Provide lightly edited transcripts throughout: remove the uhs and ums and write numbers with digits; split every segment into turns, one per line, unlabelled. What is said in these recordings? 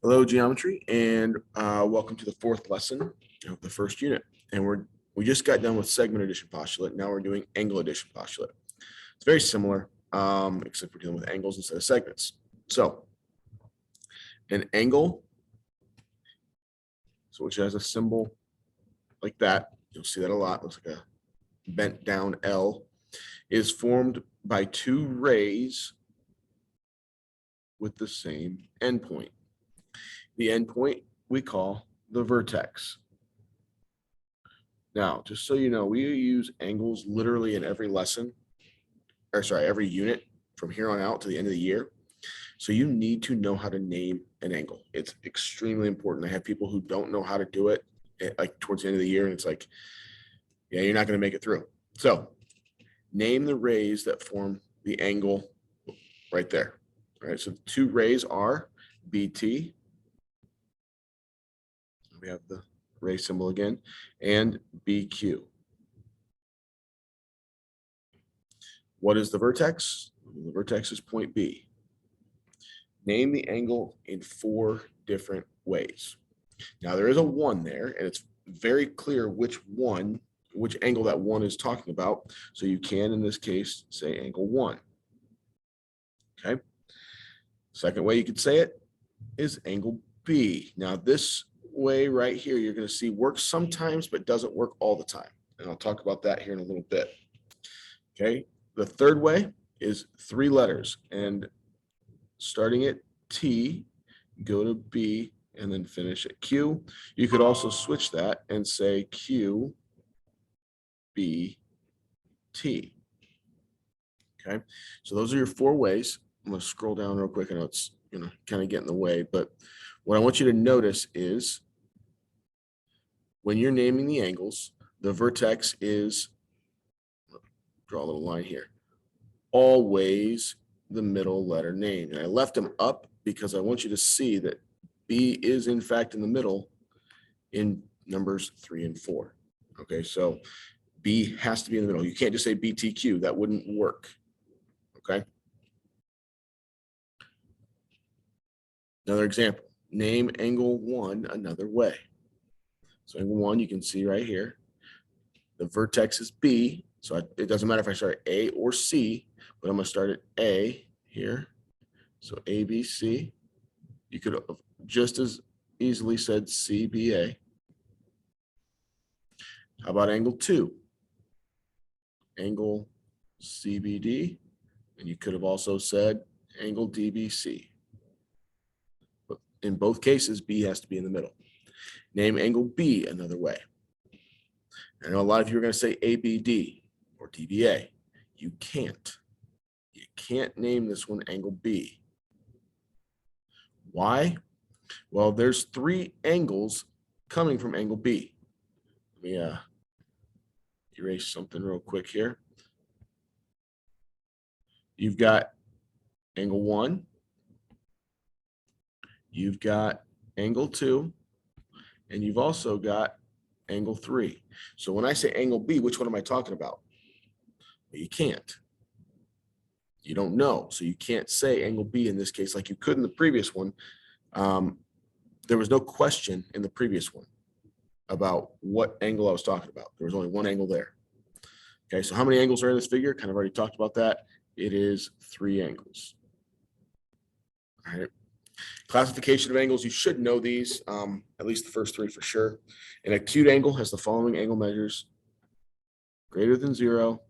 Hello, geometry, and welcome to the fourth lesson of the first unit. And we just got done with segment addition postulate. Now we're doing angle addition postulate. It's very similar, except we're dealing with angles instead of segments. So an angle, so which has a symbol like that, you'll see that a lot. Looks like a bent down L, is formed by two rays with the same endpoint. The endpoint we call the vertex. Now, just so you know, we use angles literally in every lesson, or sorry, every unit from here on out to the end of the year. So you need to know how to name an angle. It's extremely important. I have people who don't know how to do it like towards the end of the year, and it's like, yeah, you're not going to make it through. So name the rays that form the angle right there. All right, so the two rays are BT. We have the ray symbol again, and BQ. What is the vertex? The vertex is point B. Name the angle in four different ways. Now there is a one there, and it's very clear which angle that one is talking about. So you can, in this case, say angle one. Okay. Second way you could say it is angle B. Now this way right here, you're going to see works sometimes, but doesn't work all the time. And I'll talk about that here in a little bit. Okay. The third way is three letters, and starting at T, go to B, and then finish at Q. You could also switch that and say Q, B, T. Okay, so those are your four ways. I'm going to scroll down real quick. I know it's kind of get in the way, but what I want you to notice is when you're naming the angles, the vertex is, draw a little line here, always the middle letter name. And I left them up because I want you to see that B is in fact in the middle in numbers 3 and 4. Okay, so B has to be in the middle. You can't just say BTQ, that wouldn't work. Okay. Another example, name angle 1 another way. So angle 1, you can see right here, the vertex is B. So it doesn't matter if I start at A or C, but I'm going to start at A here. So ABC. You could have just as easily said CBA. How about angle 2? Angle CBD. And you could have also said angle DBC. But in both cases, B has to be in the middle. Name angle B another way. I know a lot of you are going to say ABD or DBA. You can't. You can't name this one angle B. Why? Well, there's three angles coming from angle B. Let me erase something real quick here. You've got angle 1. You've got angle 2. And you've also got angle 3. So when I say angle B, which one am I talking about? Well, you can't. You don't know. So you can't say angle B in this case like you could in the previous one. There was no question in the previous one about what angle I was talking about. There was only one angle there. Okay, so how many angles are in this figure? Kind of already talked about that. It is 3 angles. All right. Classification of angles, you should know these, at least the first 3 for sure. An acute angle has the following angle measures: greater than 0,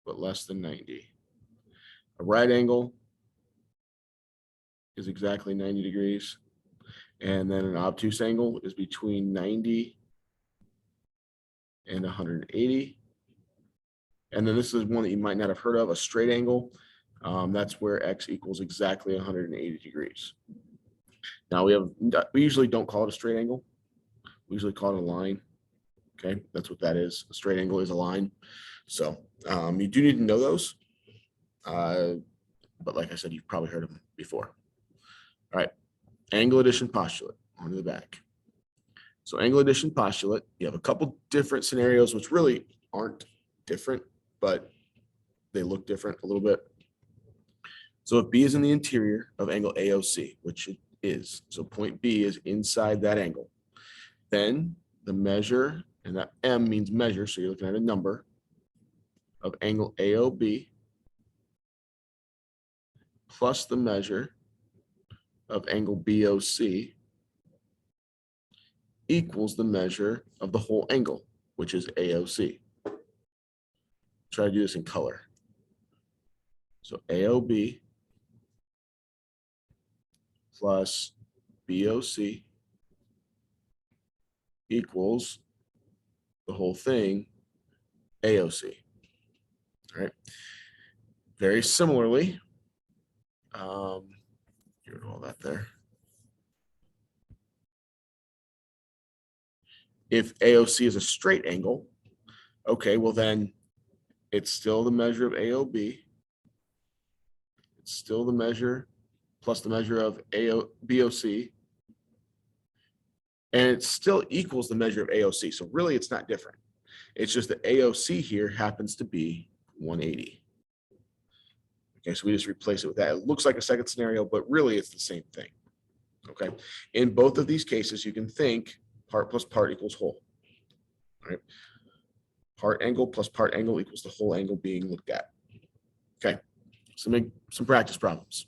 but less than 90. A right angle is exactly 90 degrees. And then an obtuse angle is between 90 and 180. And then this is one that you might not have heard of, a straight angle. That's where X equals exactly 180 degrees. Now we usually don't call it a straight angle. We usually call it a line. Okay, that's what that is. A straight angle is a line. So you do need to know those. But like I said, you've probably heard of them before. All right, angle addition postulate, on to the back. So angle addition postulate, you have a couple different scenarios which really aren't different, but they look different a little bit. So if B is in the interior of angle AOC, which it is. So point B is inside that angle. Then the measure, and that M means measure, so you're looking at a number of angle AOB plus the measure of angle BOC equals the measure of the whole angle, which is AOC. Try to do this in color. So AOB plus BOC equals the whole thing, AOC. All right. Very similarly, get rid of all that there. If AOC is a straight angle, okay, well then it's still the measure of AOB. It's still the measure plus the measure of BOC. And it still equals the measure of AOC. So really it's not different. It's just that AOC here happens to be 180. Okay, so we just replace it with that. It looks like a second scenario, but really it's the same thing. Okay, in both of these cases, you can think part plus part equals whole. All right, part angle plus part angle equals the whole angle being looked at. Okay, so make some practice problems.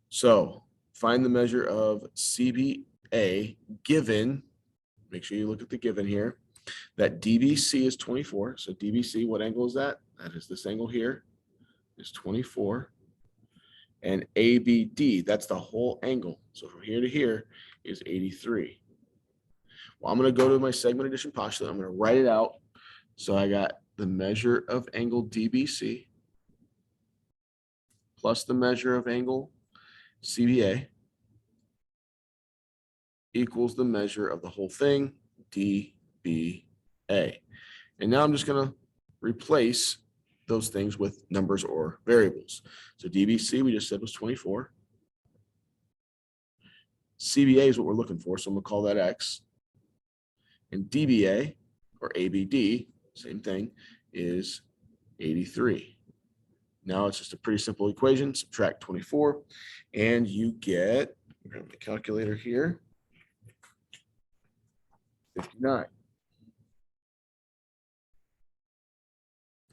So find the measure of CBA given, make sure you look at the given here, that DBC is 24. So DBC, what angle is that? That is this angle here, is 24. And ABD, that's the whole angle. So from here to here is 83. Well, I'm going to go to my segment addition postulate. I'm going to write it out. So I got the measure of angle DBC plus the measure of angle CBA equals the measure of the whole thing, DBA. And now I'm just going to replace those things with numbers or variables. So DBC, we just said was 24. CBA is what we're looking for, so I'm going to call that X. And DBA, or ABD, same thing, is 83. Now it's just a pretty simple equation. Subtract 24, and you get, grab my calculator here, 59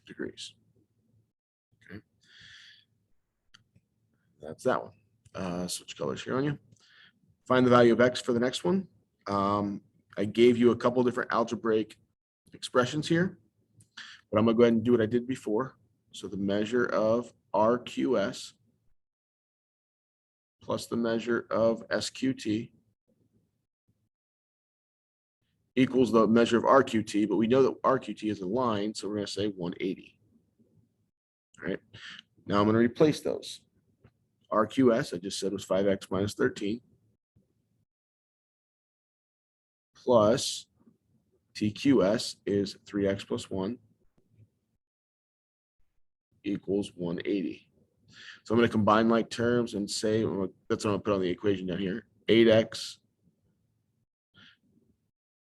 degrees. Okay, that's that one. Switch colors here on you. Find the value of X for the next one. I gave you a couple different algebraic expressions here, but I'm going to go ahead and do what I did before. So the measure of RQS plus the measure of SQT equals the measure of RQT, but we know that RQT is a line, so we're going to say 180. All right. Now I'm going to replace those. RQS, I just said, was 5x minus 13 plus TQS is 3x plus 1 equals 180. So I'm going to combine like terms and say, that's what I'm going to put on the equation down here. 8x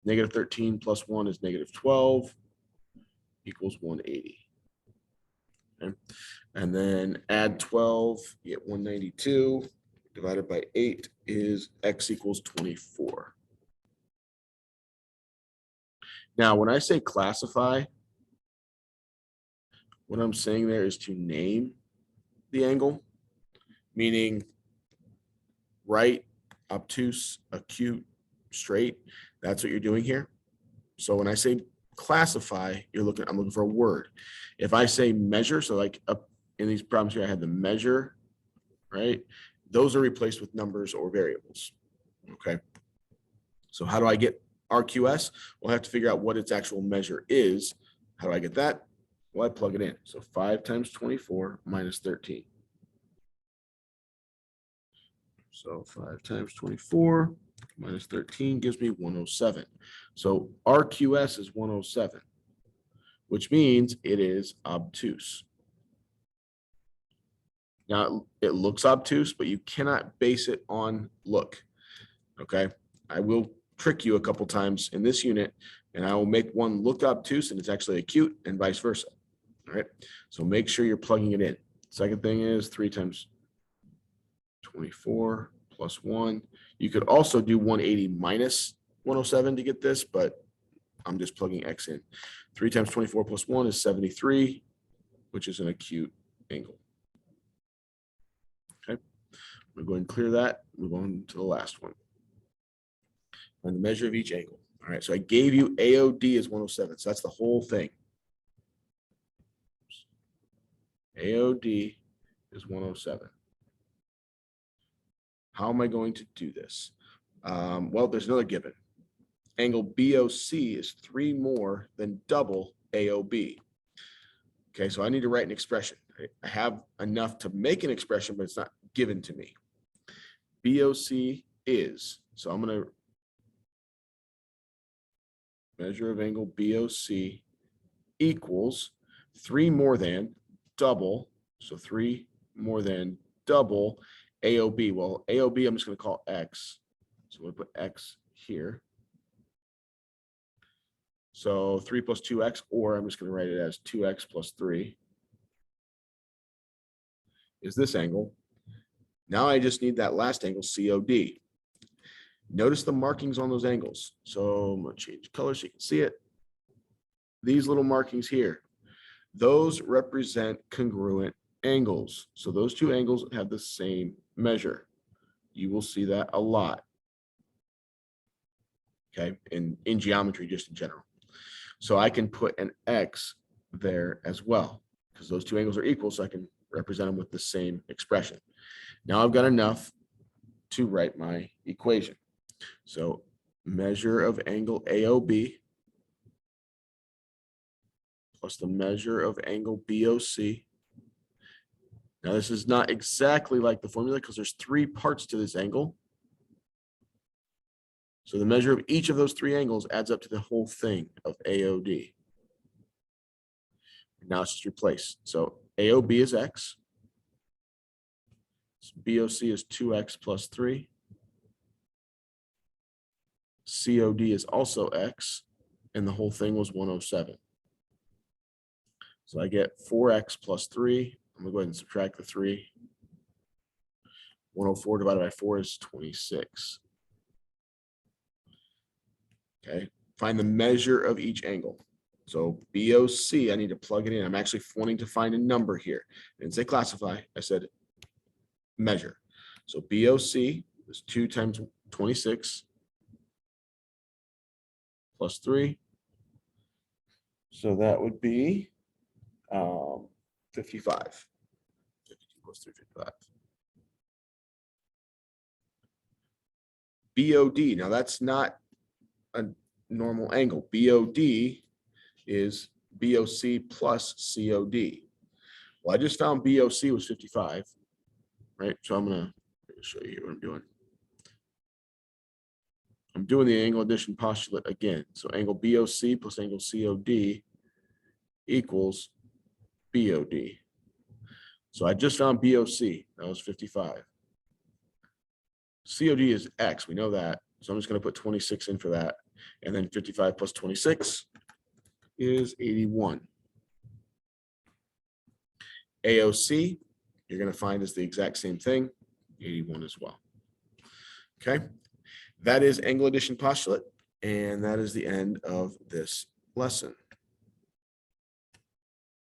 negative 13 plus 1 is negative 12 equals 180. Okay. And then add 12, you get 192 divided by 8 is x equals 24. Now, when I say classify, what I'm saying there is to name the angle, meaning right, obtuse, acute, straight. That's what you're doing here. So when I say classify, I'm looking for a word. If I say measure, so like up in these problems here, I had the measure, right? Those are replaced with numbers or variables. Okay. So how do I get RQS? We'll have to figure out what its actual measure is. How do I get that? Well, I plug it in. So 5 times 24 minus 13. So 5 times 24 minus 13 gives me 107. So RQS is 107, which means it is obtuse. Now, it looks obtuse, but you cannot base it on look. Okay. I will trick you a couple times in this unit, and I will make one look obtuse and it's actually acute, and vice versa. All right. So make sure you're plugging it in. Second thing is 3 times 24 plus 1. You could also do 180 minus 107 to get this, but I'm just plugging x in. 3 times 24 plus 1 is 73, which is an acute angle. Okay, we'll go ahead and clear that. Move on to the last one. On the measure of each angle. All right, so I gave you AOD as 107, so that's the whole thing. AOD is 107. How am I going to do this? Well, there's another given. Angle BOC is 3 more than double AOB. Okay, so I need to write an expression. I have enough to make an expression, but it's not given to me. BOC is, so I'm going to measure of angle BOC equals 3 more than double, so 3 more than double AOB. Well, AOB I'm just going to call X. So we'll put X here. So 3 plus 2x, or I'm just going to write it as 2x plus 3 is this angle. Now I just need that last angle, COD. Notice the markings on those angles. So I'm going to change color so you can see it. These little markings here, those represent congruent angles. So those two angles have the same measure. You will see that a lot. Okay, in geometry, just in general. So I can put an X there as well, because those two angles are equal, so I can represent them with the same expression. Now I've got enough to write my equation. So measure of angle AOB plus the measure of angle BOC. Now this is not exactly like the formula because there's 3 parts to this angle. So the measure of each of those 3 angles adds up to the whole thing of AOD. Now it's just replace. So AOB is X. So BOC is 2X plus 3. COD is also X, and the whole thing was 107. So I get 4X plus 3. I'm going to go ahead and subtract the 3. 104 divided by 4 is 26. Okay, find the measure of each angle. So BOC, I need to plug it in. I'm actually wanting to find a number here. I didn't say classify, I said measure. So BOC is 2 times 26 plus 3. So that would be 55. 52 plus 3, 55. BOD, now that's not a normal angle. BOD is BOC plus COD. Well, I just found BOC was 55, right? So I'm going to show you what I'm doing. I'm doing the angle addition postulate again. So angle BOC plus angle COD equals BOD. So I just found BOC. That was 55. COD is X. We know that. So I'm just going to put 26 in for that. And then 55 plus 26 is 81. AOC, you're going to find is the exact same thing, 81 as well. Okay. That is angle addition postulate. And that is the end of this lesson.